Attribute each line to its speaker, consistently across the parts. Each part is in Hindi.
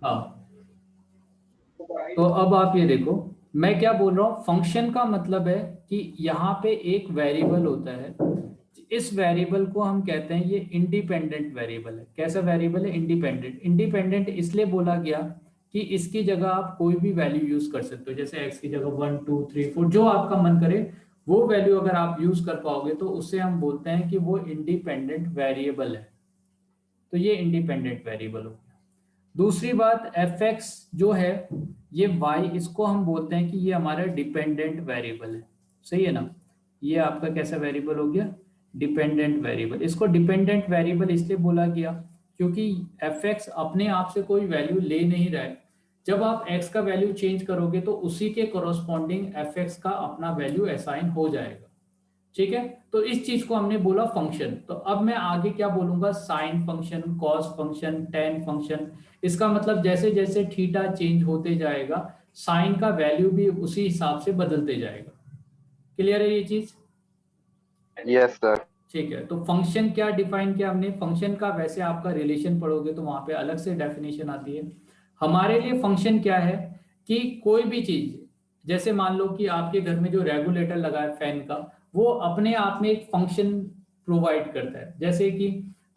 Speaker 1: हाँ, तो अब आप ये देखो, मैं क्या बोल रहा हूँ, फंक्शन का मतलब है कि यहाँ पे एक वेरिएबल होता है, इस वेरिएबल को हम कहते हैं ये इंडिपेंडेंट वेरिएबल है। कैसा वेरिएबल है? इंडिपेंडेंट। इंडिपेंडेंट इसलिए बोला गया कि इसकी जगह आप कोई भी वैल्यू यूज कर सकते हो, जैसे एक्स की जगह 1 2 3 4 जो आपका मन करे वो वैल्यू अगर आप यूज कर पाओगे तो उससे हम बोलते हैं कि वो इंडिपेंडेंट वेरिएबल है। तो ये इंडिपेंडेंट वेरिएबल हो गया। दूसरी बात, एफ एक्स जो है ये वाई, इसको हम बोलते हैं कि ये हमारा डिपेंडेंट वेरिएबल है। सही है ना? ये आपका कैसा वेरिएबल हो गया? Dependent variable. इसको डिपेंडेंट वेरिएबल इसलिए बोला गया क्योंकि एफ एक्स अपने आप से कोई वैल्यू ले नहीं रहा है। जब आप एक्स का वैल्यू चेंज करोगे तो उसी के कोरोस्पॉन्डिंग एफ एक्स का अपना वैल्यू असाइन हो जाएगा। ठीक है, तो इस चीज को हमने बोला फंक्शन। तो अब मैं आगे क्या बोलूंगा? Sine function, cos function, ten function. इसका मतलब जैसे जैसे थीटा चेंज होते जाएगा साइन का वैल्यू भी उसी हिसाब से बदलते जाएगा। क्लियर है ये चीज?
Speaker 2: Yes sir.
Speaker 1: ठीक है, तो फंक्शन क्या डिफाइन किया हमने? फंक्शन का वैसे आपका रिलेशन पढ़ोगे तो वहां पे अलग से डेफिनेशन आती है। हमारे लिए फंक्शन क्या है कि कोई भी चीज, जैसे मान लो कि आपके घर में जो रेगुलेटर लगा है फैन का, वो अपने आप में एक फंक्शन प्रोवाइड करता है। जैसे कि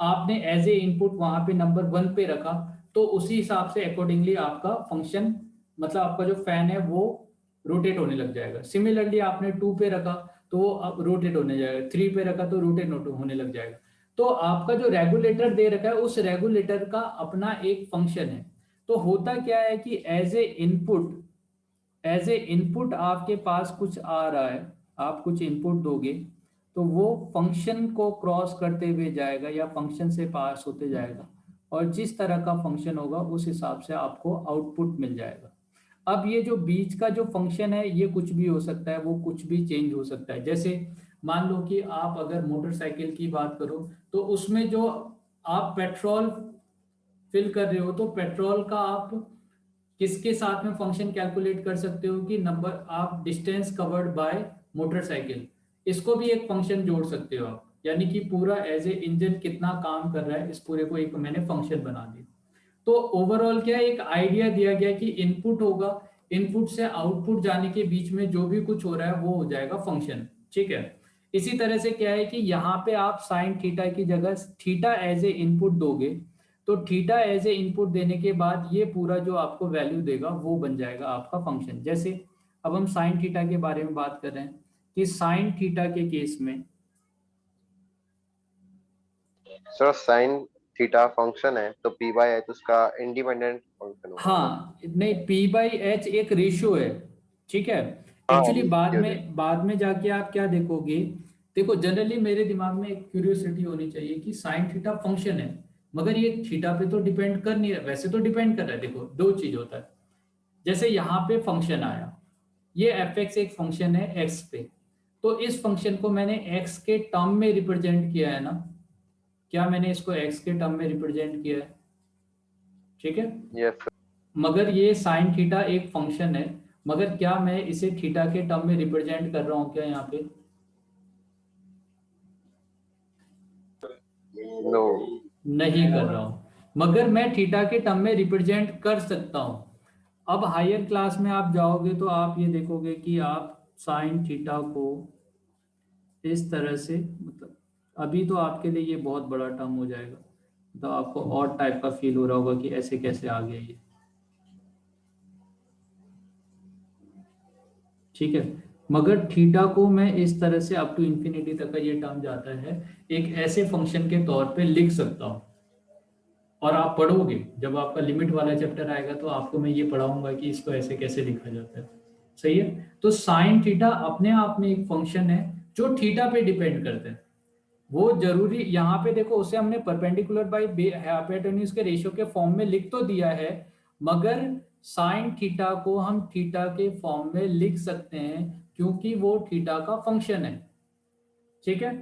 Speaker 1: आपने एज ए इनपुट वहां पे नंबर 1 पे रखा तो उसी हिसाब से अकॉर्डिंगली आपका फंक्शन, मतलब आपका जो फैन है वो रोटेट होने लग जाएगा। सिमिलरली आपने 2 पे रखा तो वो अब रोटेट होने जाएगा, 3 पे रखा तो रोटेट होने लग जाएगा। तो आपका जो रेगुलेटर दे रखा है उस रेगुलेटर का अपना एक फंक्शन है। तो होता क्या है कि एज ए इनपुट आपके पास कुछ आ रहा है, आप कुछ इनपुट दोगे तो वो फंक्शन को क्रॉस करते हुए जाएगा या फंक्शन से पास होते जाएगा, और जिस तरह का फंक्शन होगा उस हिसाब से आपको आउटपुट मिल जाएगा। अब ये जो बीच का जो फंक्शन है ये कुछ भी हो सकता है, वो कुछ भी चेंज हो सकता है। जैसे मान लो कि आप अगर मोटरसाइकिल की बात करो तो उसमें जो आप पेट्रोल फिल कर रहे हो तो पेट्रोल का आप किसके साथ में फंक्शन कैलकुलेट कर सकते हो कि नंबर आप डिस्टेंस कवर्ड बाय मोटरसाइकिल, इसको भी एक फंक्शन जोड़ सकते हो आप। यानी कि पूरा एज ए इंजन कितना काम कर रहा है इस पूरे को एक मैंने फंक्शन बना दिया। तो ओवरऑल क्या है, एक आइडिया दिया गया कि इनपुट होगा, इनपुट से आउटपुट जाने के बीच में जो भी कुछ हो रहा है वो हो जाएगा फंक्शन। ठीक है, इसी तरह से क्या है कि यहाँ पे आप साइन थीटा की जगह थीटा एज ए इनपुट दोगे तो थीटा एज ए इनपुट देने के बाद ये पूरा जो आपको वैल्यू देगा वो बन जाएगा आपका फंक्शन। जैसे अब हम साइन थीटा के बारे में बात कर रहे हैं कि साइन थीटा के केस में,
Speaker 2: सर साइन थीटा फंक्शन है तो पी बाय एच उसका इंडिपेंडेंट फंक्शन होगा ना?
Speaker 1: हाँ नहीं, पी बाई एच एक रेशियो है। ठीक है,
Speaker 2: हाँ
Speaker 1: एक्चुअली बाद
Speaker 2: रेशियो।
Speaker 1: में बाद में जाके आप क्या देखोगे, देखो जनरली मेरे दिमाग में एक क्यूरियोसिटी होनी चाहिए कि साइन थीटा फंक्शन है मगर ये थीटा पे तो डिपेंड कर नहीं रहा। वैसे तो डिपेंड कर रहा है, देखो दो चीज होता है। जैसे यहाँ पे फंक्शन आया, ये एफ एक्स एक फंक्शन है एक्स पे, तो इस फंक्शन को मैंने एक्स के टर्म में रिप्रेजेंट किया है ना, क्या मैंने इसको एक्स के टर्म में रिप्रेजेंट किया है? ठीक है,
Speaker 2: यस।
Speaker 1: मगर ये साइन थीटा एक फंक्शन है, मगर क्या मैं इसे थीटा के टर्म में रिप्रेजेंट कर रहा हूँ क्या यहाँ पे?
Speaker 2: नो।
Speaker 1: नहीं कर रहा हूँ, मगर मैं थीटा के टर्म में रिप्रेजेंट कर सकता हूँ। अब हायर क्लास में आप जाओगे तो आप ये देखोगे कि आप साइन थीटा को इस तरह से, मतलब अभी तो आपके लिए ये बहुत बड़ा टर्म हो जाएगा, तो आपको और टाइप का फील हो रहा होगा कि ऐसे कैसे आ गया ये। ठीक है, मगर थीटा को मैं इस तरह से अप टू इंफिनिटी तक का ये टर्म जाता है, एक ऐसे फंक्शन के तौर पे लिख सकता हूँ। और आप पढ़ोगे जब आपका लिमिट वाला चैप्टर आएगा तो आपको मैं ये पढ़ाऊंगा कि इसको ऐसे कैसे लिखा जाता है। सही है, तो साइन थीटा अपने आप में एक फंक्शन है जो थीटा पे डिपेंड करता है। वो जरूरी यहाँ पे देखो, उसे हमने परपेंडिकुलर बाई हाइपोटेन्यूज के रेशियो के फॉर्म में लिख तो दिया है, मगर साइन थीटा को हम थीटा के फॉर्म में लिख सकते हैं क्योंकि वो थीटा का फंक्शन है। ठीक है,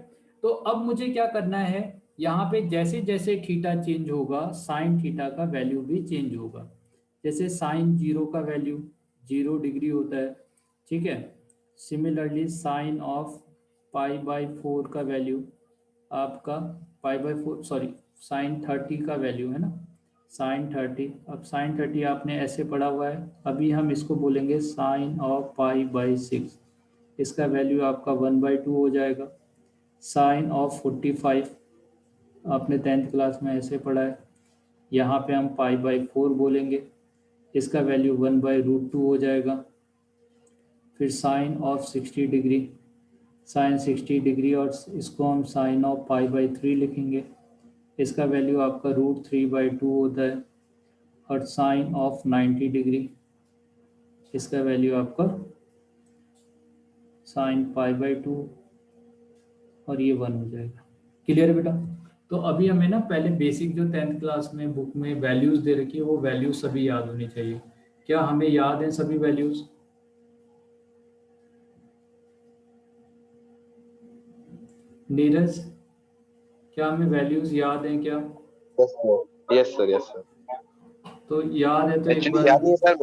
Speaker 1: तो अब मुझे क्या करना है, यहाँ पे जैसे जैसे थीटा चेंज होगा साइन थीटा का वैल्यू भी चेंज होगा। जैसे साइन जीरो का वैल्यू 0 डिग्री होता है। ठीक है, सिमिलरली साइन ऑफ पाई/4 का वैल्यू आपका पाई/4, सॉरी साइन 30 का वैल्यू है ना, साइन 30, अब साइन 30 आपने ऐसे पढ़ा हुआ है, अभी हम इसको बोलेंगे साइन ऑफ पाई बाई 6, इसका वैल्यू आपका 1/2 हो जाएगा। साइन ऑफ 45 आपने 10th क्लास में ऐसे पढ़ा है, यहाँ पे हम पाई/4 बोलेंगे, इसका वैल्यू 1/√2 हो जाएगा। फिर sine of 60 degree, sine 60 degree और इसको हम साइन ऑफ पाई/3 लिखेंगे, इसका वैल्यू आपका √3/2 होता है। और साइन ऑफ 90 डिग्री, इसका वैल्यू आपका साइन पाई/2 और ये 1 हो जाएगा। क्लियर है बेटा? तो अभी हमें ना पहले बेसिक जो 10th क्लास में बुक में वैल्यूज दे रखी है वो वैल्यूज सभी याद होनी चाहिए। क्या हमें याद है सभी वैल्यूज? नीरज, क्या हमें वैल्यूज याद हैं क्या?
Speaker 2: Yes sir, yes sir, yes sir.
Speaker 1: तो याद है तो एक
Speaker 2: एक्चुअली
Speaker 1: बार।
Speaker 2: याद नहीं है सर,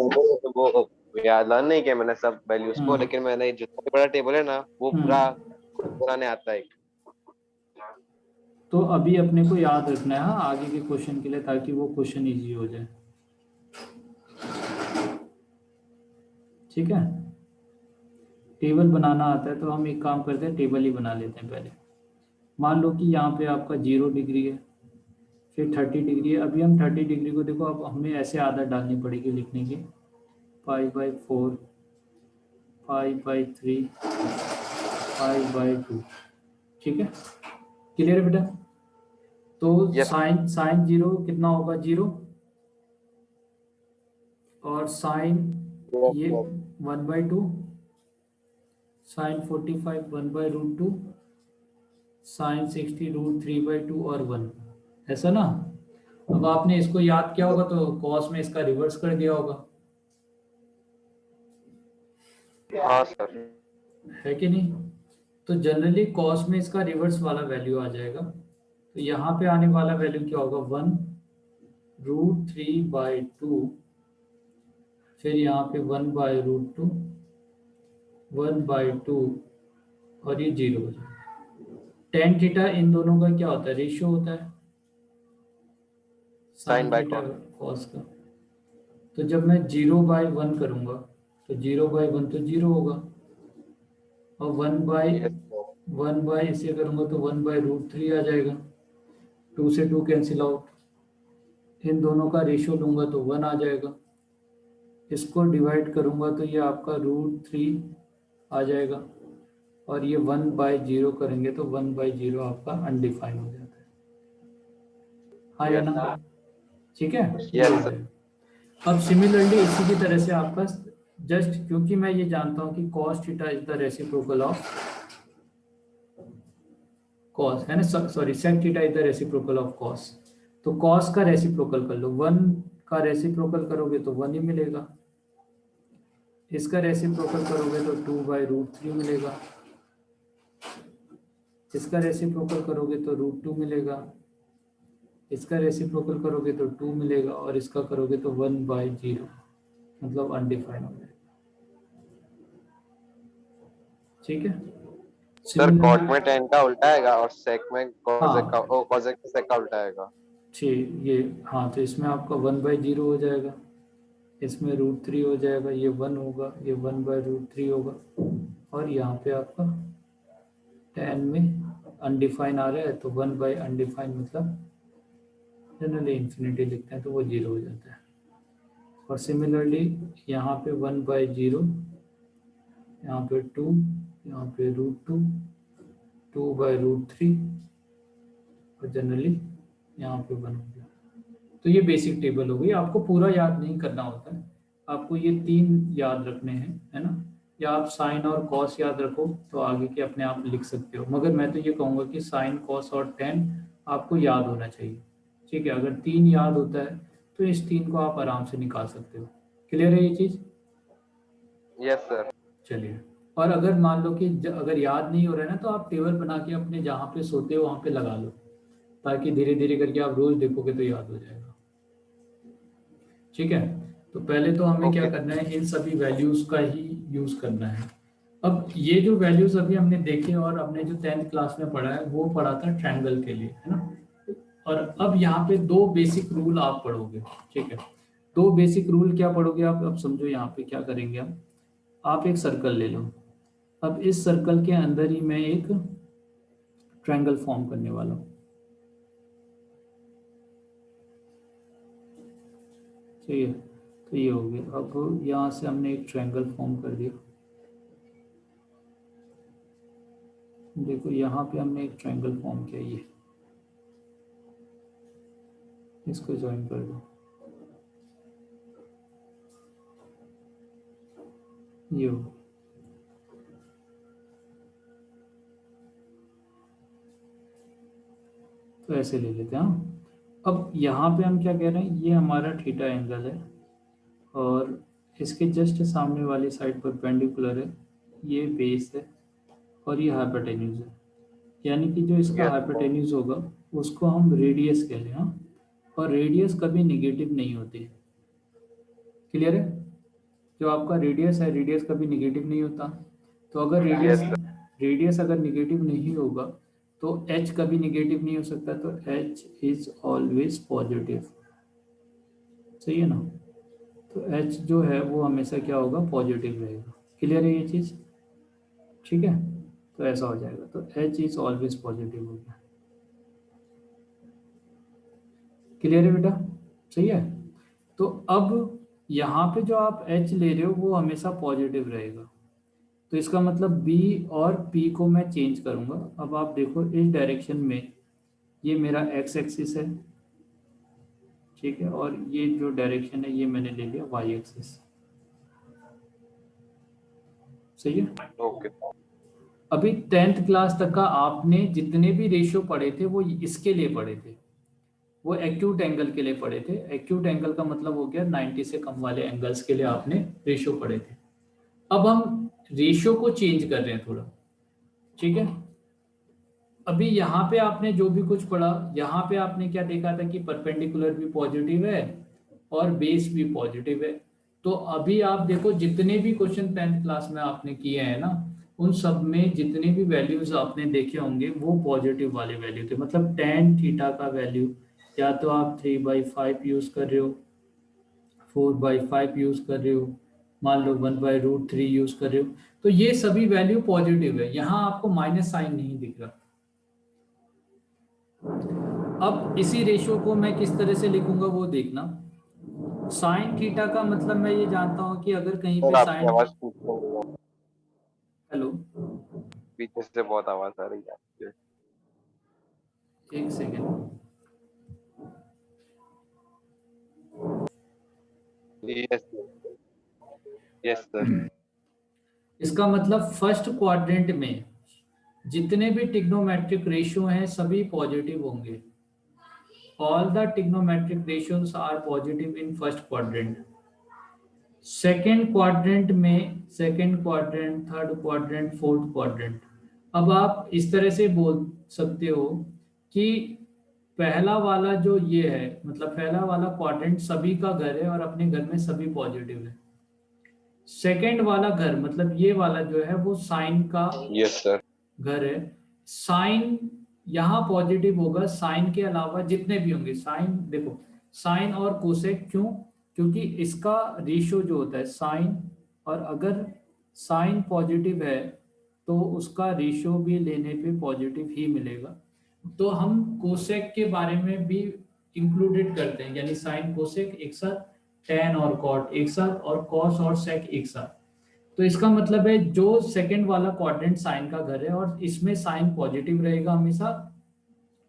Speaker 2: वो याद नहीं किया मैंने सब वैल्यूज को,
Speaker 1: हम्म
Speaker 2: लेकिन मैंने जो सबसे बड़ा टेबल है ना वो पूरा
Speaker 1: हम्म
Speaker 2: बनाने आता है।
Speaker 1: तो अभी अपने को याद रखना है हाँ, आगे के क्वेश्चन के लिए, ताकि वो क्वेश्चन इजी हो जाए। ठीक है, टेबल बनाना आता है तो हम एक काम करते हैं, टेबल ही बना लेते हैं पहले। मान लो कि यहाँ पे आपका 0 डिग्री है, फिर 30 डिग्री है। अभी हम 30 डिग्री को देखो, अब हमें ऐसे आदत डालनी पड़ेगी लिखने की, पाई/4, पाई/3, पाई/2। ठीक है, क्लियर है बेटा? तो
Speaker 2: यस
Speaker 1: साइन साइन 0 कितना होगा? 0। और साइन ये
Speaker 2: सर।
Speaker 1: 1/2, साइन 45 1/√2, साइन 60 √3/2 और 1, ऐसा ना? अब आपने इसको याद किया होगा तो कॉस में इसका रिवर्स कर दिया होगा,
Speaker 2: हाँ सर।
Speaker 1: है कि नहीं? तो जनरली कॉस में इसका रिवर्स वाला वैल्यू आ जाएगा, तो यहाँ पे आने वाला वैल्यू क्या होगा? 1√3/2, फिर यहाँ पे 1/√2, 1/2 और ये 0 हो जाएगा। टेन थीटा इन दोनों का क्या होता है? रेशियो होता है
Speaker 2: sine
Speaker 1: sine
Speaker 2: by
Speaker 1: theta
Speaker 2: cos.
Speaker 1: Cos का। तो जब मैं 0/1 करूँगा तो 0/1 तो 0 होगा, और
Speaker 2: यस सर।
Speaker 1: 1 बाई इसे करूँगा तो 1/√3 आ जाएगा। 2 से 2 कैंसिल आउट, इन दोनों का रेशियो लूँगा तो 1 आ जाएगा। इसको डिवाइड करूँगा तो ये आपका √3 आ जाएगा, और ये 1/0 करेंगे तो 1/0 आपका अनडिफाइन हो जाता है। हाँ या
Speaker 2: यस
Speaker 1: ना? ठीक है, ये
Speaker 2: यस
Speaker 1: हो
Speaker 2: सर।
Speaker 1: जाएगा। अब सिमिलरली इसी की तरह से आपका, जस्ट क्योंकि मैं ये जानता हूँ कि cos theta is the reciprocal of cos, है ना? Sorry, sec theta is the reciprocal of cos. तो कॉस का रेसिप्रोकल कर लो, 1 का रेसिप्रोकल करोगे तो 1 ही मिलेगा, इसका रेसिप्रोकल करोगे तो 2/√3 मिलेगा, इसका रेसिप्रोकल करोगे तो √2 मिलेगा, इसका रेसिप्रोकल करोगे तो 2 मिलेगा, और इसका करोगे तो 1/0, मतलब अनडिफाइन हो जाएगा। ठीक है,
Speaker 2: सर कॉट
Speaker 1: सिमिलरली
Speaker 2: में टेन का उल्टा आएगा और सेक में कॉसेक का,
Speaker 1: हाँ
Speaker 2: कॉसेक में सेक का उल्टा आएगा।
Speaker 1: ठीक, ये हाँ, तो इसमें आपका 1/0 हो जाएगा, इसमें √3 हो जाएगा, ये 1 होगा, ये 1/√3 होगा, और यहाँ पे आपका 10 में अनडिफाइन आ रहा है तो 1/अनडिफाइन मतलब जनरली इंफिनिटी लिखते हैं तो वो 0 हो जाता है। और सिमिलरली यहाँ पे 1/0, यहाँ पे 2, यहाँ पे √2, 2/√3, और जनरली यहाँ पे 1 हो गया। तो ये बेसिक टेबल हो गई, आपको पूरा याद नहीं करना होता है, आपको ये 3 याद रखने हैं, है ना? या आप साइन और कॉस याद रखो तो आगे के अपने आप लिख सकते हो, मगर मैं तो ये कहूँगा कि साइन कॉस और टेन आपको याद होना चाहिए। ठीक है, अगर 3 याद होता है तो इस 3 को आप आराम से निकाल सकते हो। क्लियर है ये चीज़?
Speaker 2: Yes sir.
Speaker 1: चलिए, और अगर मान लो कि अगर याद नहीं हो रहा है ना, तो आप टेबल बना के अपने जहाँ पे सोते हो वहाँ पे लगा लो, ताकि धीरे धीरे करके आप रोज देखोगे तो याद हो जाएगा। ठीक है, तो पहले तो हमें क्या
Speaker 2: ओके।
Speaker 1: करना है, इन सभी वैल्यूज का ही यूज करना है। अब ये जो वैल्यूज अभी हमने देखे और हमने जो 10th क्लास में पढ़ा है वो पढ़ा था ट्रायंगल के लिए, है ना? और अब यहाँ पे दो बेसिक रूल आप पढ़ोगे, ठीक है। दो बेसिक रूल क्या पढ़ोगे आप, अब समझो यहाँ पे क्या करेंगे आप एक सर्कल ले लो। अब इस सर्कल के अंदर ही मैं एक ट्रायंगल फॉर्म करने वाला हूँ, ठीक है। तो ये हो गया। अब यहाँ से हमने एक ट्रायंगल फॉर्म कर दिया। देखो यहाँ पे हमने एक ट्रायंगल फॉर्म किया, ये इसको ज्वाइन कर दो, ये हो। तो ऐसे ले लेते हैं हाँ। अब यहाँ पे हम क्या कह रहे हैं, ये हमारा थीटा एंगल है और इसके जस्ट सामने वाली साइड परपेंडिकुलर है, ये बेस है और ये हाइपोटेन्यूज है। यानी कि जो इसका
Speaker 2: Yes,
Speaker 1: हाइपोटेन्यूज होगा उसको हम रेडियस कह लें हाँ। और रेडियस कभी निगेटिव नहीं होती है, क्लियर है। जो आपका रेडियस है, रेडियस कभी निगेटिव नहीं होता। तो अगर रेडियस
Speaker 2: yes, sir.
Speaker 1: रेडियस अगर निगेटिव नहीं होगा तो एच कभी निगेटिव नहीं हो सकता, तो एच इज ऑलवेज पॉजिटिव, सही है ना। तो एच जो है वो हमेशा क्या होगा, पॉजिटिव रहेगा। क्लियर है ये चीज़, ठीक है। तो ऐसा हो जाएगा, तो एच इज ऑलवेज पॉजिटिव हो गया। क्लियर है बेटा, सही है। तो अब यहाँ पे जो आप एच ले रहे हो वो हमेशा पॉजिटिव रहेगा। तो इसका मतलब बी और पी को मैं चेंज करूंगा। अब आप देखो इस डायरेक्शन में ये मेरा एक्स एक्सिस है, ठीक है, और ये जो डायरेक्शन है ये मैंने ले लिया वाई एक्सिस, सही है।
Speaker 2: Okay.
Speaker 1: अभी 10th क्लास तक का आपने जितने भी रेशियो पढ़े थे वो इसके लिए पढ़े थे, वो एक्यूट एंगल के लिए पढ़े थे। एक्यूट एंगल का मतलब हो गया 90 से कम वाले एंगल्स के लिए आपने रेशियो पढ़े थे। अब हम रेशियो को चेंज कर रहे हैं थोड़ा, ठीक है। अभी यहाँ पे आपने जो भी कुछ पढ़ा, यहाँ पे आपने क्या देखा था कि परपेंडिकुलर भी पॉजिटिव है और बेस भी पॉजिटिव है। तो अभी आप देखो जितने भी क्वेश्चन 10th क्लास में आपने किए हैं ना, उन सब में जितने भी वैल्यूज आपने देखे होंगे वो पॉजिटिव वाले वैल्यू थे। मतलब टेन थीटा का वैल्यू या तो आप 3/5 यूज कर रहे हो, 4/5 यूज कर रहे हो, मान लो 1/√3 यूज कर रहे हो, तो ये सभी वैल्यू पॉजिटिव है। यहाँ आपको माइनस साइन नहीं दिख रहा। अब इसी रेशियो को मैं किस तरह से लिखूंगा वो देखना। साइन थीटा का मतलब मैं ये जानता हूं कि अगर कहीं
Speaker 2: सर
Speaker 1: पे
Speaker 2: आपकी
Speaker 1: साइन,
Speaker 2: आवाज ठीक से नहीं है,
Speaker 1: हेलो
Speaker 2: पीछे से बहुत आवाज आ रही है आपकी।
Speaker 1: एक सेकेंड,
Speaker 2: Yes, yes, sir.
Speaker 1: इसका मतलब फर्स्ट क्वाड्रेंट में जितने भी ट्रिग्नोमेट्रिक रेशियो हैं सभी पॉजिटिव होंगे। All the trigonometric ratios are positive in first quadrant. Second quadrant में, second quadrant, third quadrant, fourth quadrant. अब आप इस तरह से बोल सकते हो कि पहला वाला जो ये है, मतलब पहला वाला क्वाड्रेंट सभी का घर है और अपने घर में सभी पॉजिटिव है। सेकेंड वाला घर मतलब ये वाला जो है वो साइन का
Speaker 2: Yes, sir.
Speaker 1: घर है। साइन यहाँ पॉजिटिव होगा, साइन के अलावा जितने भी होंगे साइन, देखो साइन और कोसेक, क्यों, क्योंकि इसका रेशियो जो होता है साइन, और अगर साइन पॉजिटिव है तो उसका रेशियो भी लेने पे पॉजिटिव ही मिलेगा। तो हम कोसेक के बारे में भी इंक्लूडेड करते हैं, यानी साइन कोसेक एक साथ, टेन और कॉट एक साथ, और कॉस और सेक एक साथ। तो इसका मतलब है जो सेकंड वाला क्वाड्रेंट साइन का घर है और इसमें साइन पॉजिटिव रहेगा हमेशा।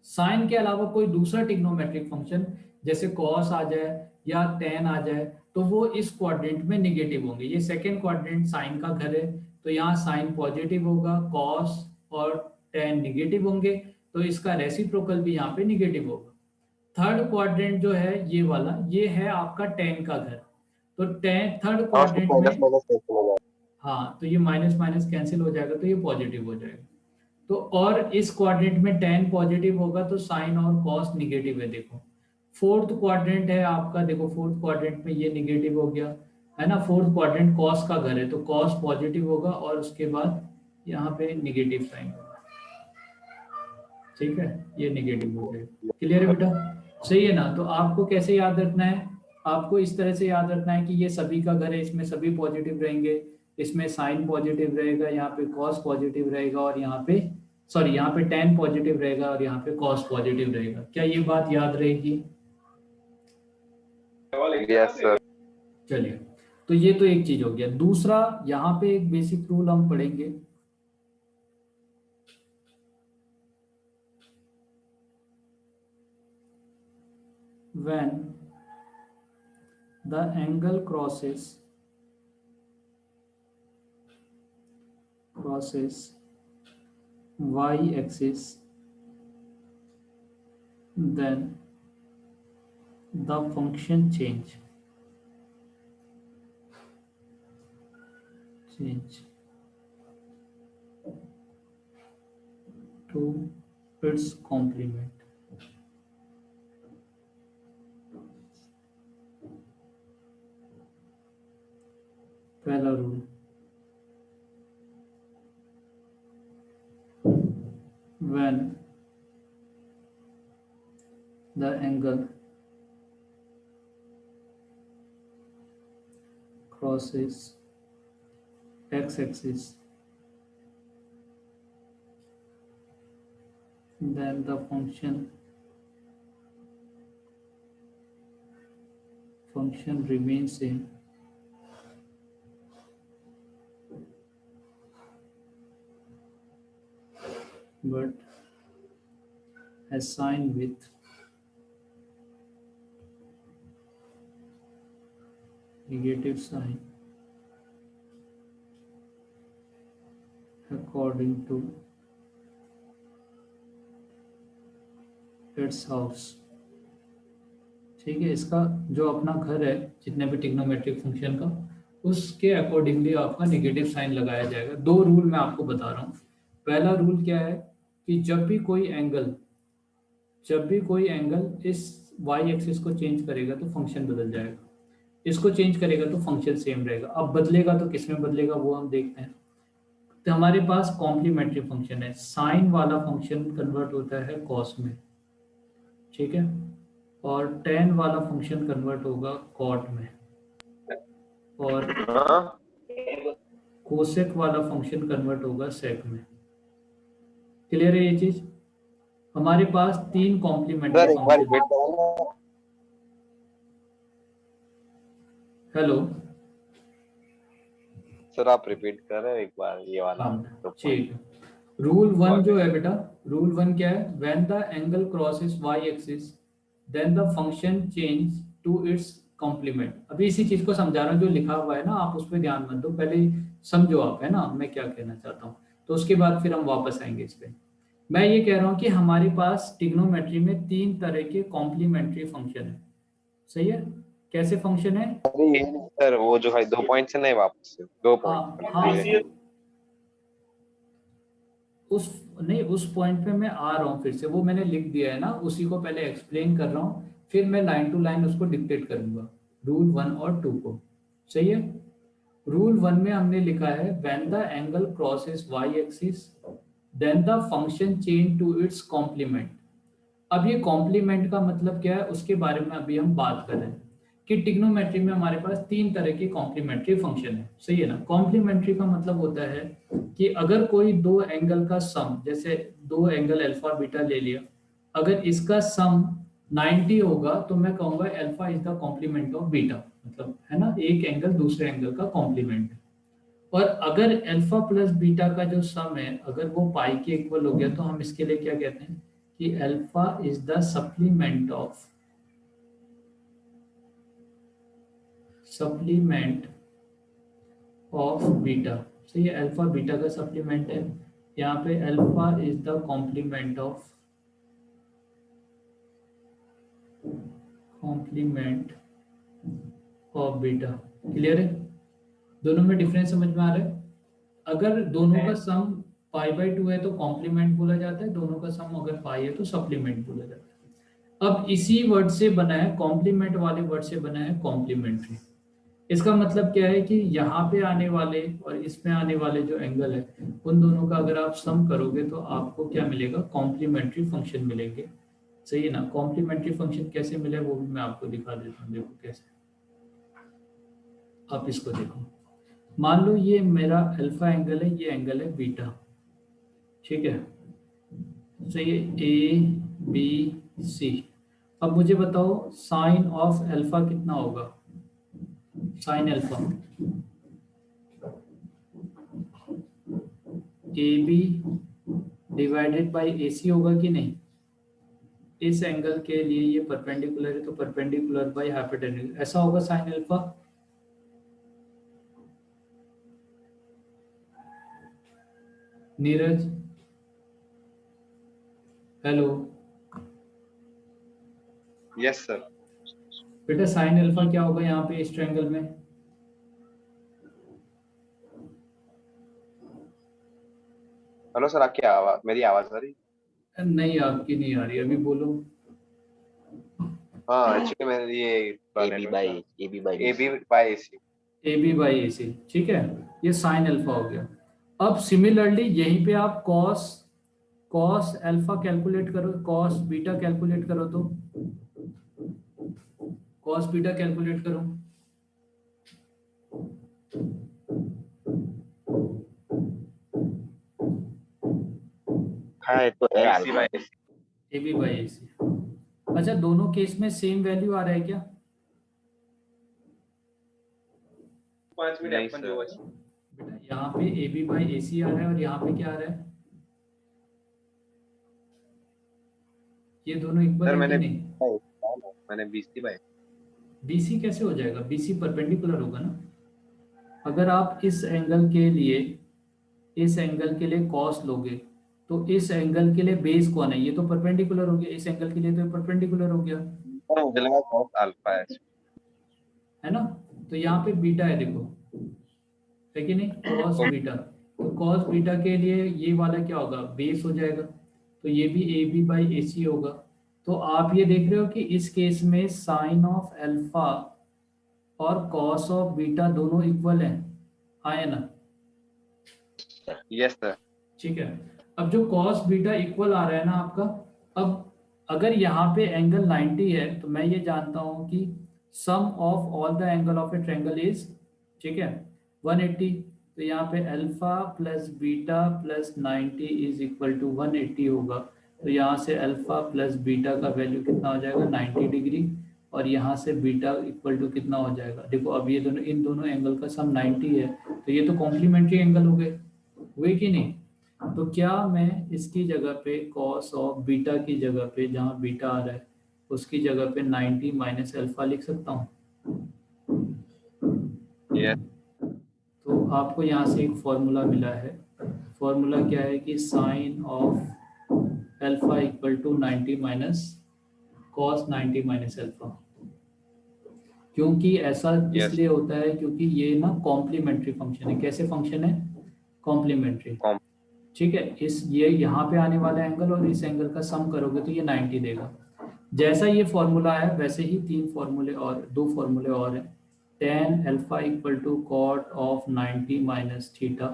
Speaker 1: साइन के अलावा कोई दूसरा ट्रिग्नोमेट्रिक फंक्शन जैसे कॉस आ जाए या टेन आ जाए तो वो इस क्वाड्रेंट में निगेटिव होंगे। ये सेकंड क्वाड्रेंट साइन का घर है तो यहाँ साइन पॉजिटिव होगा, कॉस और टेन निगेटिव होंगे, तो इसका रेसिप्रोकल भी यहाँ पे निगेटिव होगा। थर्ड क्वाड्रेंट जो है ये वाला, ये है आपका टेन का घर। तो टेन थर्ड
Speaker 2: हाँ उसको
Speaker 1: क्वाड्रेंट
Speaker 2: माइनस
Speaker 1: में,
Speaker 2: माइनस कैसे हो जाएगा?
Speaker 1: हाँ तो ये माइनस माइनस कैंसिल हो जाएगा तो ये पॉजिटिव हो जाएगा। तो और इस क्वाड्रेंट में टेन पॉजिटिव होगा तो साइन और कॉस निगेटिव है। देखो फोर्थ क्वाड्रेंट है आपका, देखो फोर्थ क्वाड्रेंट में ये निगेटिव हो गया है ना। फोर्थ क्वाड्रेंट कॉस का घर है तो कॉस पॉजिटिव होगा और उसके बाद यहाँ पे निगेटिव साइन होगा, ठीक है, ये नेगेटिव हो जाएगा। क्लियर है बेटा? सही है ना? तो आपको कैसे याद रखना है? आपको इस तरह से याद रखना है कि ये सभी का घर है, इसमें सभी पॉजिटिव रहेंगे, इसमें साइन पॉजिटिव रहेगा, यहाँ पे कॉस पॉजिटिव रहेगा, और यहाँ पे सॉरी यहाँ पे टेन पॉजिटिव रहेगा, और यहाँ पे कॉस पॉजिटिव रहेगा। क्या ये बात याद रहेगी?
Speaker 2: Yes sir.
Speaker 1: चलिए, तो ये तो एक चीज हो गया। दूसरा, यहाँ पे एक बेसिक रूल हम पढ़ेंगे। When the angle crosses y-axis, then the function change to its complement. पहला rule, when the angle crosses x-axis, then the function remains same, but assigned with negative sign according to its house। ठीक है, इसका जो अपना घर है, जितने भी ट्रिग्नोमेट्रिक फंक्शन का, उसके अकॉर्डिंगली आपका नेगेटिव साइन लगाया जाएगा। दो रूल मैं आपको बता रहा हूँ। पहला रूल क्या है कि जब भी कोई एंगल इस वाई एक्सिस को चेंज करेगा तो फंक्शन बदल जाएगा, इसको चेंज करेगा तो फंक्शन सेम रहेगा। अब बदलेगा तो किस में बदलेगा वो हम देखते हैं। तो हमारे पास कॉम्प्लीमेंट्री फंक्शन है, साइन वाला फंक्शन कन्वर्ट होता है कॉस में, ठीक है, और टेन वाला फंक्शन कन्वर्ट होगा कॉट में, और
Speaker 2: हाँ
Speaker 1: कोसेक वाला फंक्शन कन्वर्ट होगा सेक में। क्लियर है ये चीज? हमारे पास तीन कॉम्प्लीमेंट्री
Speaker 2: सर, एक बार
Speaker 1: फंक्शन।
Speaker 2: रिपीट करो।
Speaker 1: हेलो,
Speaker 2: सर आप रिपीट कर रहे हो एक बार ये वाला तो
Speaker 1: ठीक है। रूल वन जो है बेटा, रूल वन क्या है? When the angle crosses Y axis then the function change to its complement. अभी इसी चीज को समझा रहा हूँ, जो लिखा हुआ है ना, आप उस पर ध्यान मत दो, पहले समझो आप, है ना, मैं क्या कहना चाहता हूँ, तो उसके बाद फिर हम वापस आएंगे इस पे। मैं ये कह रहा हूँ कि हमारे पास ट्रिग्नोमेट्री में तीन तरह के कॉम्प्लीमेंट्री फंक्शन है। सही है? कैसे फंक्शन है?
Speaker 2: अरे ये नहीं सर, वो जो है 2 पॉइंट से नहीं, वापस से 2 पॉइंट
Speaker 1: हाँ,
Speaker 2: ये।
Speaker 1: उस नहीं, उस पॉइंट पे मैं आ रहा हूँ फिर से, वो मैंने लिख दिया है ना, उसी को पहले एक्सप्लेन कर रहा हूँ, फिर मैं लाइन टू लाइन उसको डिक्टेट करूंगा, रूल वन और टू को। सही है? रूल वन में हमने लिखा है when the angle crosses Y axis then the function change to its complement. अब ये कॉम्प्लीमेंट का मतलब क्या है, उसके बारे में अभी हम बात कर रहे हैं कि ट्रिग्नोमेट्री में हमारे पास तीन तरह के कॉम्प्लीमेंट्री फंक्शन है। सही है ना? कॉम्प्लीमेंट्री का मतलब होता है कि अगर कोई दो एंगल का सम, जैसे दो एंगल अल्फा बीटा ले लिया, अगर इसका सम 90 होगा तो मैं कहूंगा alpha is the complement of beta, मतलब है ना, एक एंगल दूसरे एंगल का कॉम्प्लीमेंट है। और अगर अल्फा प्लस बीटा का जो सम है, अगर वो पाई के इक्वल हो गया, तो हम इसके लिए क्या कहते हैं कि alpha is the supplement of beta. सही है? अल्फा बीटा का सप्लीमेंट है, यहाँ पे alpha is the complement of beta. Clear है? दोनों में डिफरेंस समझ में आ रहा है? अगर दोनों का सम पाई बाई 2 है तो कॉम्प्लीमेंट बोला जाता है, दोनों का सम अगर पाई है तो सप्लीमेंट बोला जाता है। अब इसी वर्ड से बना है, कॉम्प्लीमेंट वाले वर्ड से बना है कॉम्प्लीमेंट्री। इसका मतलब क्या है कि यहाँ पे आने वाले और इसमें आने वाले जो एंगल है उन दोनों का अगर आप सम करोगे तो आपको क्या मिलेगा, कॉम्प्लीमेंट्री फंक्शन मिलेंगे। सही है ना। कॉम्प्लीमेंट्री फंक्शन कैसे मिले वो भी मैं आपको दिखा देता हूँ, देखो कैसे। आप इसको देखो, मान लो ये मेरा अल्फा एंगल है, ये एंगल है बीटा, ठीक है। तो ये ए बी सी। अब मुझे बताओ साइन ऑफ अल्फा कितना होगा, sine alpha A B divided by A C होगा कि नहीं। इस एंगल के लिए ये परपेंडिकुलर है तो परपेंडिकुलर बाई हाइपोटेन्यूज, ऐसा होगा sine alpha. Neeraj, hello.
Speaker 2: Yes sir.
Speaker 1: बेटा साइन अल्फा क्या होगा यहाँ पे इस ट्रायंगल में।
Speaker 2: हेलो सर, आपकी आवाज, मेरी आवाज आ रही?
Speaker 1: नहीं आपकी नहीं आ रही, अभी बोलो।
Speaker 2: हाँ एक्चुअली मैंने ये
Speaker 3: A B by
Speaker 2: A B by C.
Speaker 1: A B by A C, ठीक है। ये साइन अल्फा हो गया। अब सिमिलरली यहीं पे आप कॉस कॉस अल्फा कैलकुलेट करो, कॉस बीटा कैलकुलेट करो, तो कॉस बीटा कैलकुलेट करो।
Speaker 3: है तो A
Speaker 2: AC by AC।
Speaker 1: A B by A C. अच्छा दोनों केस में सेम वैल्यू आ रहा है क्या।
Speaker 2: 5 मिनट
Speaker 4: नहीं
Speaker 2: अपन
Speaker 4: सर।
Speaker 2: जो बचे।
Speaker 1: बेटा यहाँ पे ए बी बाई ए सी आ रहा है और यहाँ पे क्या आ रहा है, ये दोनों इक्वल
Speaker 2: सर
Speaker 1: है कि
Speaker 2: मैंने
Speaker 1: नहीं।
Speaker 2: BC by.
Speaker 1: BC कैसे हो जाएगा, BC परपेंडिकुलर होगा ना। अगर आप इस एंगल के लिए कॉस लोगे तो इस एंगल के लिए बेस कौन है, ये तो परपेंडिकुलर हो गया, इस एंगल के लिए तो परपेंडिकुलर हो गया,
Speaker 2: मुझे लगा कॉस अल्फा
Speaker 1: है ना। तो यहाँ पे बीटा है देखो, है कि नहीं, कॉस बीटा। तो कॉस बीटा के लिए ये वाला क्या होगा, बेस हो जाएगा, तो ये भी ए बी बाई ए सी होगा। तो आप ये देख रहे हो कि इस केस में साइन ऑफ अल्फा और कॉस ऑफ बीटा दोनों इक्वल हैं, आए ना।
Speaker 2: Yes sir.
Speaker 1: ठीक है। अब जो कॉस बीटा इक्वल आ रहा है ना आपका, अब अगर यहाँ पे एंगल 90 है तो मैं ये जानता हूँ कि sum of all the angle of a triangle is, ठीक है, 180। तो यहाँ पे alpha plus beta plus 90 is equal to 180 होगा। तो यहाँ से अल्फा प्लस बीटा का वैल्यू कितना हो जाएगा, 90 डिग्री, और यहाँ से बीटा इक्वल टू कितना हो जाएगा, देखो अब ये दोनों, इन दोनों एंगल का सम 90 है, तो ये तो कॉम्प्लीमेंट्री एंगल हो गए, हुए कि नहीं। तो क्या मैं इसकी जगह पे कॉस ऑफ बीटा की जगह पे, जहाँ बीटा आ रहा है उसकी जगह पे 90 माइनस अल्फा लिख सकता हूँ।
Speaker 2: यस।
Speaker 1: तो आपको यहाँ से एक फॉर्मूला मिला है, फॉर्मूला क्या है कि sine of alpha equal to 90 minus cos 90 minus alpha. क्योंकि ऐसा इसलिए होता है क्योंकि ये ना कॉम्प्लीमेंट्री फंक्शन है। कैसे फंक्शन है, कॉम्प्लीमेंट्री, ठीक है। इस ये यहाँ पे आने वाला एंगल और इस एंगल का सम करोगे तो ये 90 देगा। जैसा ये फॉर्मूला है वैसे ही दो फॉर्मूले और हैं। tan alpha equal to cot of 90 minus theta,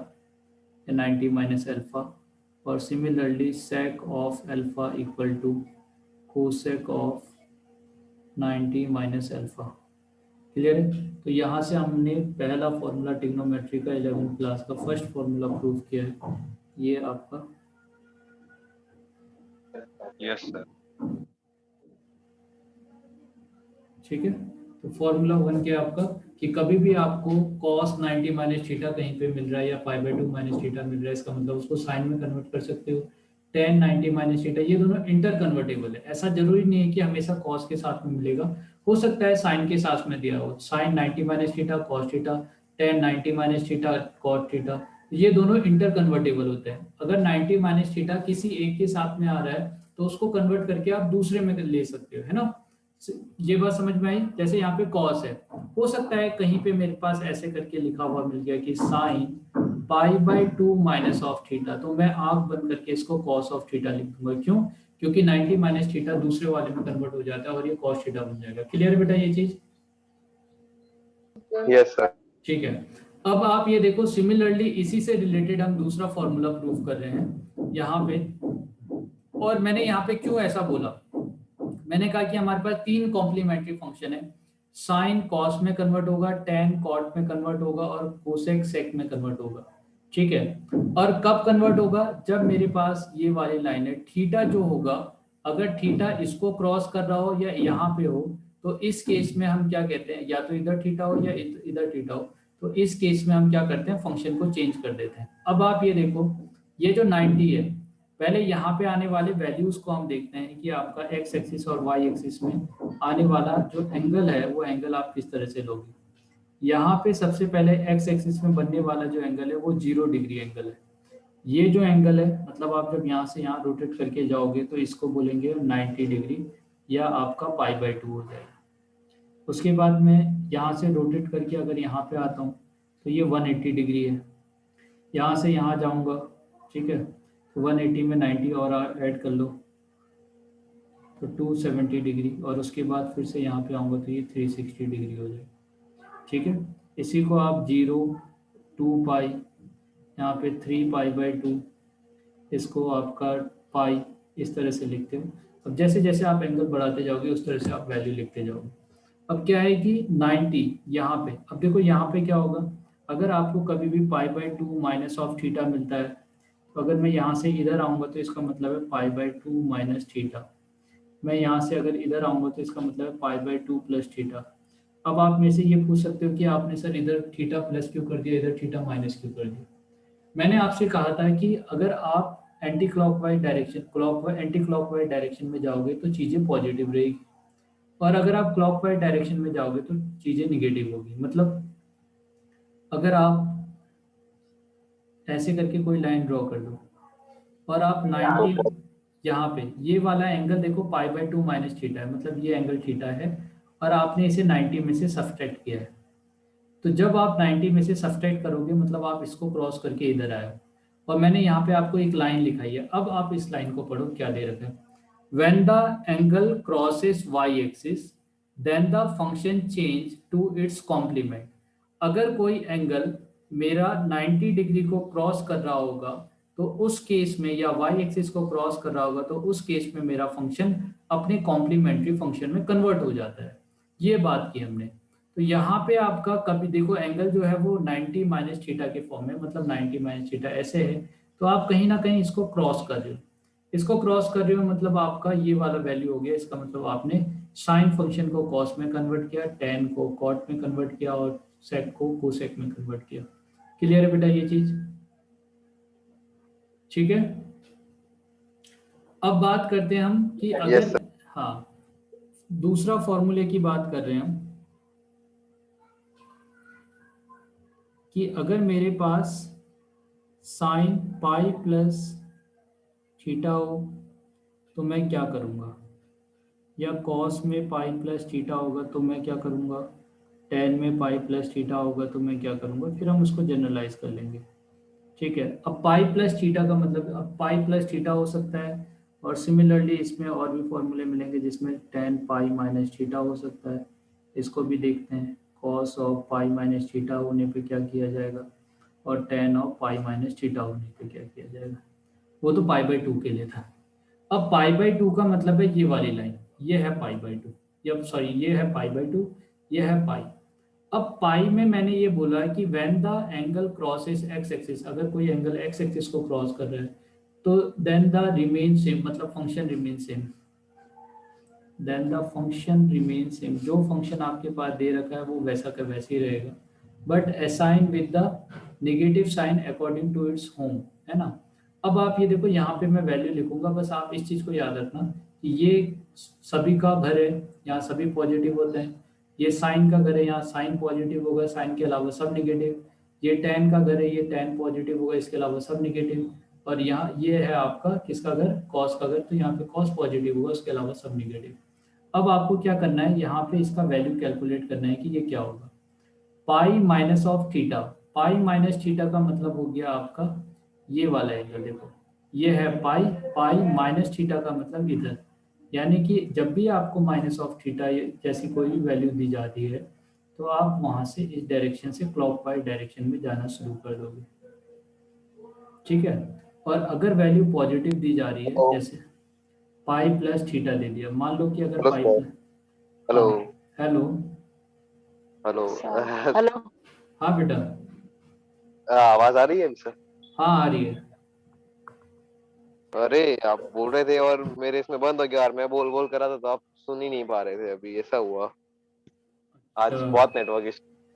Speaker 1: 90 minus alpha, और similarly sec of alpha equal to cosec of 90 minus alpha. Clear है। तो यहाँ से हमने पहला फॉर्मूला ट्रिग्नोमेट्री का 11th क्लास का फर्स्ट फॉर्मूला प्रूव किया है, ये आपका।
Speaker 2: Yes sir.
Speaker 1: ठीक है। तो फॉर्मूला 1 क्या है आपका कि कभी भी आपको cos 90 माइनस थीटा कहीं पे मिल रहा है या π/2 माइनस थीटा मिल रहा है, इसका मतलब उसको साइन में कन्वर्ट कर सकते हो। tan 90 माइनस थीटा, ये दोनों इंटर कन्वर्टेबल है। ऐसा जरूरी नहीं है कि हमेशा cos के साथ में मिलेगा, हो सकता है साइन के साथ में दिया हो, sine 90 minus theta cos theta, tan 90 minus theta cot theta, ये दोनों इंटर कन्वर्टेबल होते हैं। अगर 90 माइनस थीटा किसी एक के साथ में आ रहा है तो उसको कन्वर्ट करके आप दूसरे में ले सकते हो, है ना। ये बात समझ में आई। जैसे यहाँ पे कॉस है, हो सकता है कहीं पे मेरे पास ऐसे करके लिखा हुआ मिल गया कि साइन π/2 माइनस ऑफ थीटा, तो मैं आंख बंद करके इसको कॉस ऑफ थीटा लिख दूंगा। क्यों, क्योंकि 90 माइनस थीटा दूसरे वाले में कन्वर्ट हो जाता है और ये कॉस थीटा बन जाएगा। क्लियर बेटा ये चीज।
Speaker 2: Yes sir.
Speaker 1: ठीक है। अब आप ये देखो, सिमिलरली इसी से रिलेटेड हम दूसरा फॉर्मूला प्रूव कर रहे हैं यहाँ पे। और मैंने यहाँ पे क्यों ऐसा बोला, मैंने कहा कि हमारे पास तीन कॉम्प्लीमेंट्री फंक्शन है, साइन कॉस में कन्वर्ट होगा, टेन कॉट में कन्वर्ट होगा और कोसेक सेक में कन्वर्ट होगा। ठीक है। और कब कन्वर्ट होगा, जब मेरे पास ये वाली लाइन है, थीटा जो होगा, अगर थीटा इसको क्रॉस कर रहा हो या यहाँ पे हो, तो इस केस में हम क्या कहते हैं, या तो इधर थीटा हो या इधर थीटा हो, तो इस केस में हम क्या करते हैं, फंक्शन को चेंज कर देते हैं। अब आप ये देखो, ये जो 90 है, पहले यहाँ पे आने वाले वैल्यूज को हम देखते हैं कि आपका एक्स एक्सिस और वाई एक्सिस में आने वाला जो एंगल है, वो एंगल आप किस तरह से लोगे। यहाँ पे सबसे पहले एक्स एक्सिस में बनने वाला जो एंगल है वो 0 डिग्री एंगल है। ये जो एंगल है, मतलब आप जब यहाँ से यहाँ रोटेट करके जाओगे तो इसको बोलेंगे 90 डिग्री, या आपका π/2 हो जाएगा। उसके बाद मैं यहाँ से रोटेट करके अगर यहाँ पे आता हूँ तो ये 180 डिग्री है। यहाँ से यहाँ जाऊँगा, ठीक है, तो 180 में 90 और ऐड कर लो तो 270 डिग्री, और उसके बाद फिर से यहाँ पे आऊँगा तो ये 360 डिग्री हो जाएगा। ठीक है। इसी को आप 0, 2 पाई, यहाँ पे 3π/2, इसको आपका पाई, इस तरह से लिखते हो। अब जैसे जैसे आप एंगल बढ़ाते जाओगे उस तरह से आप वैल्यू लिखते जाओगे। अब क्या है कि 90 यहाँ पे, अब देखो यहाँ पे क्या होगा, अगर आपको कभी भी π/2 माइनस ऑफ थीटा मिलता है, तो अगर मैं यहाँ से इधर आऊँगा तो इसका मतलब है π/2 माइनस थीटा। मैं यहाँ से अगर इधर आऊँगा तो इसका मतलब है π/2 प्लस थीटा। अब आप में से ये पूछ सकते हो कि आपने सर इधर थीटा प्लस क्यों कर दिया, इधर थीटा माइनस क्यों कर दिया। मैंने आपसे कहा था कि अगर आप anti clockwise direction, anti clockwise direction में जाओगे तो चीज़ें पॉजिटिव रहेगी, और अगर आप क्लॉकवाइज डायरेक्शन में जाओगे तो चीज़ें निगेटिव होगी। मतलब अगर आप ऐसे करके कोई लाइन ड्रॉ कर दो और आप 90 यहाँ पे, ये वाला एंगल देखो π/2 माइनस थीटा है, मतलब ये एंगल थीटा है, और आपने इसे 90 में से सब्सट्रैक्ट किया है। तो जब आप 90 में से सब्सट्रैक्ट करोगे, मतलब आप इसको क्रॉस करके इधर आए हो, और मैंने यहाँ पे आपको एक लाइन लिखाई है। अब आप इस लाइन को पढ़ो, क्या दे रखा है, when the angle crosses y-axis then the function change to its complement। अगर कोई एंगल मेरा 90 डिग्री को क्रॉस कर रहा होगा तो उस केस में, या y एक्सिस को क्रॉस कर रहा होगा तो उस केस में मेरा फंक्शन अपने कॉम्प्लीमेंट्री फंक्शन में कन्वर्ट हो जाता है। ये बात की हमने। तो यहाँ पे आपका कभी देखो एंगल जो है वो 90 माइनस थीटा के फॉर्म में, मतलब 90 माइनस थीटा ऐसे है, तो आप कहीं ना कहीं इसको क्रॉस कर रहे हो। इसको क्रॉस कर रहे हो मतलब आपका ये वाला वैल्यू हो गया, इसका मतलब आपने साइन फंक्शन को कॉस में कन्वर्ट किया, टेन को कॉट में कन्वर्ट किया और सेक को कोसेक में कन्वर्ट किया। क्लियर है बेटा ये चीज? ठीक है। अब बात करते हैं हम कि अगर
Speaker 2: Yes, sir.
Speaker 1: हाँ, दूसरा फॉर्मूले की बात कर रहे हैं हम कि अगर मेरे पास साइन पाई प्लस थीटा हो तो मैं क्या करूँगा, या कॉस में पाई प्लस थीटा होगा तो मैं क्या करूँगा, टेन में पाई प्लस थीटा होगा तो मैं क्या करूँगा, फिर हम उसको जनरलाइज कर लेंगे। ठीक है। अब पाई प्लस थीटा का मतलब, अब पाई प्लस थीटा हो सकता है, और सिमिलरली इसमें और भी फॉर्मूले मिलेंगे जिसमें टेन पाई माइनस थीटा हो सकता है। इसको भी देखते हैं, cos of pi minus theta होने पे क्या किया जाएगा, और ten of pi minus theta होने पे क्या किया जाएगा। वो तो π/2 के लिए था। अब π/2 का मतलब है ये वाली लाइन, ये है π/2, या सॉरी ये है π/2, ये है पाई। अब पाई में मैंने ये बोला है कि when the angle crosses X axis, अगर कोई एंगल एक्स एक्सिस को क्रॉस कर रहा है तो देन द रिमेन सेम, मतलब function remain same, then the function remain same. जो फंक्शन आपके पास दे रखा है वो वैसा का वैसे ही रहेगा, but assign with the negative sign according to its home, है ना। अब आप ये देखो, यहाँ पे मैं वैल्यू लिखूंगा, बस आप इस चीज़ को याद रखना कि ये सभी का घर है, यहाँ सभी पॉजिटिव होते हैं। ये साइन का घर है, यहाँ साइन पॉजिटिव होगा, साइन के अलावा सब निगेटिव। ये टेन का घर है, ये टेन पॉजिटिव होगा, इसके अलावा सब निगेटिव। और यहाँ ये है आपका किसका घर, कॉस का घर, तो यहाँ पे कॉस पॉजिटिव होगा, उसके अलावा सब निगेटिव। अब आपको क्या करना है, यहाँ पे इसका वैल्यू कैलकुलेट करना है कि ये क्या होगा, pi minus of theta. Pi minus theta का मतलब हो गया आपका ये वाला एंगल, देखो ये है पाई, पाई माइनस थीटा का मतलब इधर। यानी कि जब भी आपको माइनस ऑफ थीटा जैसी कोई भी वैल्यू दी जाती है तो आप वहां से इस डायरेक्शन से क्लॉकवाइज डायरेक्शन में जाना शुरू कर दोगे, ठीक है। और अगर वैल्यू पॉजिटिव दी जा रही है, जैसे पाई प्लस थीटा दे दिया, मान लो कि अगर
Speaker 2: हेलो
Speaker 1: पाई
Speaker 2: सर।
Speaker 1: Plus,
Speaker 2: hello.
Speaker 1: हाँ हेलो,
Speaker 2: हेलो।
Speaker 3: हेलो।
Speaker 1: हाँ बेटा,
Speaker 2: आवाज आ रही है सर?
Speaker 1: हाँ आ रही है।
Speaker 2: अरे आप बोल रहे थे और मेरे इसमें बंद हो गया, और मैं बोल बोल कर रहा था तो आप सुन ही नहीं पा रहे थे, अभी ऐसा हुआ। आज बहुत नेटवर्क,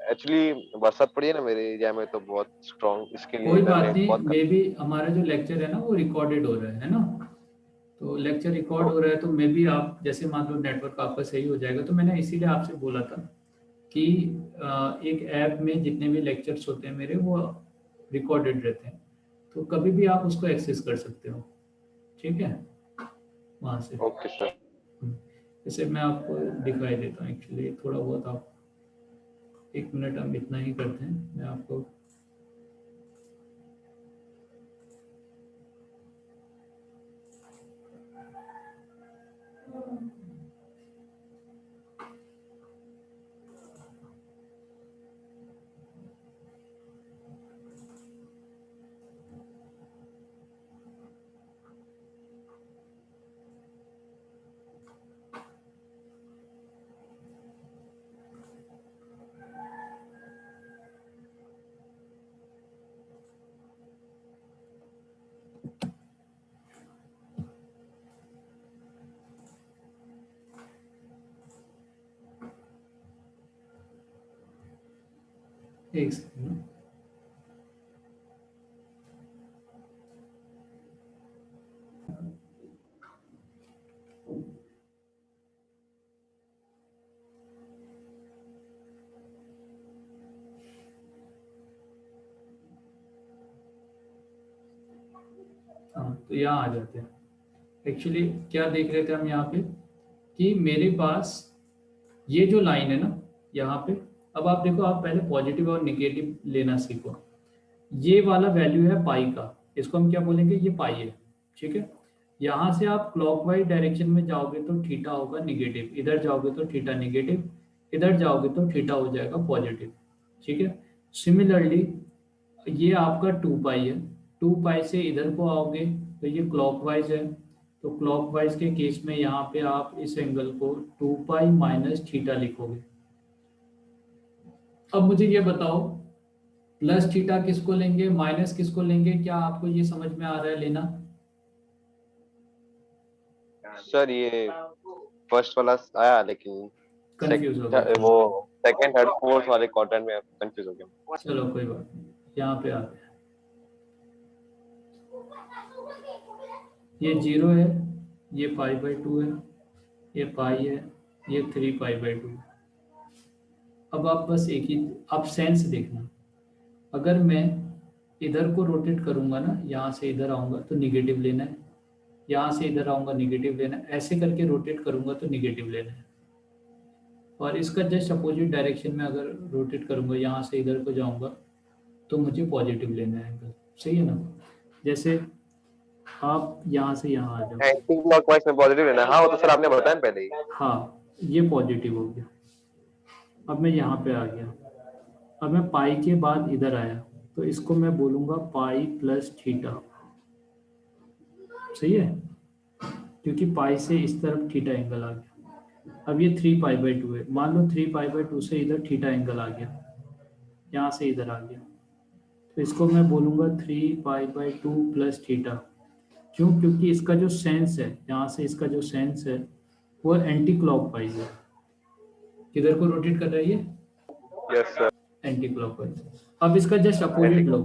Speaker 2: एक्चुअली बरसात पड़ी है ना मेरे एरिया में, तो बहुत स्ट्रॉन्ग, इसके लिए
Speaker 1: कोई
Speaker 2: इधर
Speaker 1: बात
Speaker 2: नेट
Speaker 1: नहीं,
Speaker 2: बहुत
Speaker 1: मे बी हमारा जो लेक्चर है ना वो रिकॉर्डेड हो रहा है ना, तो लेक्चर रिकॉर्ड हो रहा है, तो मे बी आप जैसे मान लो नेटवर्क आपका सही हो जाएगा, तो मैंने इसीलिए आपसे बोला था कि एक ऐप में जितने भी लेक्चर्स होते हैं मेरे, वो रिकॉर्डेड रहते हैं, तो कभी भी आप उसको एक्सेस कर सकते हो, ठीक है, वहाँ से।
Speaker 2: Okay sir.
Speaker 1: जैसे मैं आपको दिखाई देता हूँ, एक्चुअली थोड़ा बहुत आप, एक मिनट हम इतना ही करते हैं, मैं आपको एक सेकंड। हाँ, तो यहाँ आ जाते हैं। एक्चुअली क्या देख रहे थे हम यहाँ पे, कि मेरे पास ये जो लाइन है ना यहाँ पे, अब आप देखो, आप पहले पॉजिटिव और निगेटिव लेना सीखो। ये वाला वैल्यू है पाई का, इसको हम क्या बोलेंगे, ये पाई है, ठीक है। यहाँ से आप क्लॉकवाइज डायरेक्शन में जाओगे तो थीटा होगा निगेटिव, इधर जाओगे तो थीटा निगेटिव, इधर जाओगे तो थीटा हो जाएगा पॉजिटिव, ठीक है। सिमिलरली ये आपका 2 पाई है, 2 पाई से इधर को आओगे तो ये क्लॉकवाइज है, तो क्लॉकवाइज के केस में यहाँ पे आप इस एंगल को 2 पाई माइनस थीटा लिखोगे। अब मुझे ये बताओ, प्लस थीटा किसको लेंगे, माइनस किसको लेंगे, क्या आपको ये समझ में आ रहा है लेना?
Speaker 2: सर ये फर्स्ट वाला आया, लेकिन
Speaker 1: कंफ्यूज हो गए थे?
Speaker 2: वो सेकंड थर्ड फोर्थ वाले क्वार्टर में कंफ्यूज हो गया।
Speaker 1: चलो कोई बात नहीं, यहाँ पे आते हैं। ये 0 है, ये पाई/2 है, ये पाई है, ये 3 पाई/2 है। अब आप बस एक ही, आप सेंस देखना, अगर मैं इधर को रोटेट करूंगा ना, यहाँ से इधर आऊंगा तो निगेटिव लेना है, यहाँ से इधर आऊंगा निगेटिव लेना है, ऐसे करके रोटेट करूंगा तो निगेटिव लेना है। और इसका जस्ट अपोजिट डायरेक्शन में अगर रोटेट करूंगा, यहाँ से इधर को जाऊंगा तो मुझे पॉजिटिव लेना है एंगल, सही है ना। जैसे आप यहाँ से यहाँ आ जाओ,
Speaker 2: एंटी क्लॉकवाइज में पॉजिटिव लेना है। हाँ, वो तो सर आपने बताया ना पहले ही।
Speaker 1: हाँ ये पॉजिटिव हो गया। अब मैं यहाँ पे आ गया, अब मैं पाई के बाद इधर आया, तो इसको मैं बोलूँगा पाई प्लस थीटा, सही है, क्योंकि पाई से इस तरफ थीटा एंगल आ गया। अब ये 3 पाई/2 है, मान लो 3 पाई/2 से इधर थीटा एंगल आ गया, यहाँ से इधर आ गया, तो इसको मैं बोलूँगा 3 पाई/2 प्लस थीटा। क्यों? क्योंकि इसका जो सेंस है, यहाँ से इसका जो सेंस है वो एंटी क्लॉकवाइज है। किधर को रोटेट कर रही है?
Speaker 2: Yes sir.
Speaker 1: Anti clockwise. अब इसका जस्ट अपोजिट लो,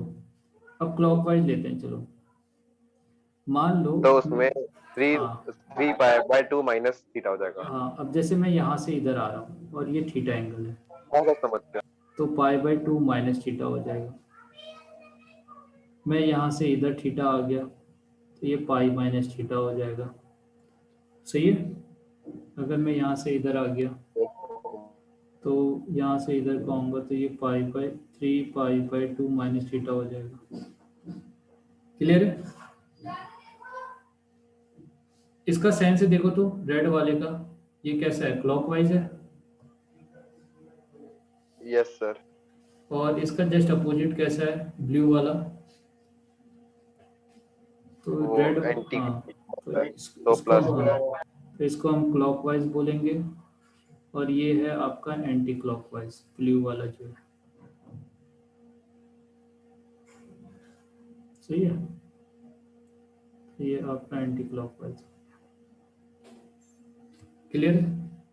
Speaker 1: अब क्लॉकवाइज लेते हैं, चलो मान लो,
Speaker 2: तो उसमें थ्री
Speaker 1: हाँ
Speaker 2: three pi by two minus theta हो जाएगा।
Speaker 1: हाँ, अब जैसे मैं यहाँ से इधर आ रहा हूँ और ये थीटा एंगल है,
Speaker 2: हाँ सर, समझ गया।
Speaker 1: तो पाई/2 माइनस थीटा हो जाएगा। मैं यहाँ से इधर थीटा आ गया तो ये पाई माइनस थीटा हो जाएगा, सही है। अगर मैं यहाँ से इधर आ गया तो यहाँ से इधर को आऊँगा तो ये पाई/3 माइनस थीटा हो जाएगा। क्लियर है? इसका सेंस देखो तो, रेड वाले का ये कैसा है, क्लॉकवाइज है,
Speaker 2: यस सर।
Speaker 1: और इसका जस्ट अपोजिट कैसा है, ब्लू वाला? तो
Speaker 2: वो
Speaker 1: रेड,
Speaker 2: एंटी
Speaker 1: हाँ, तो
Speaker 2: तो
Speaker 1: इसको
Speaker 2: प्लस
Speaker 1: हाँ, तो इसको हम क्लॉकवाइज बोलेंगे, और ये है आपका एंटी क्लॉकवाइज, ब्लू वाला जो है। सही है, ये आपका एंटी क्लॉकवाइज। क्लियर?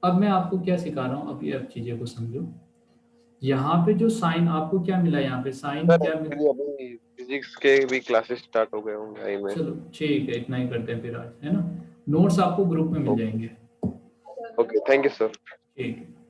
Speaker 1: अब मैं आपको क्या सिखा रहा हूँ, अभी आप चीजें को समझो। यहाँ पे जो साइन आपको क्या मिला, यहाँ पे साइन
Speaker 2: सर
Speaker 1: क्या मिला?
Speaker 2: एक्चुअली अभी फिजिक्स के भी क्लासेस स्टार्ट हो गए होंगे आई में।
Speaker 1: चलो ठीक है, इतना ही करते हैं फिर आज, है ना। नोट्स आपको ग्रुप में मिल जाएंगे।
Speaker 2: Okay thank you sir.
Speaker 1: ठीक है।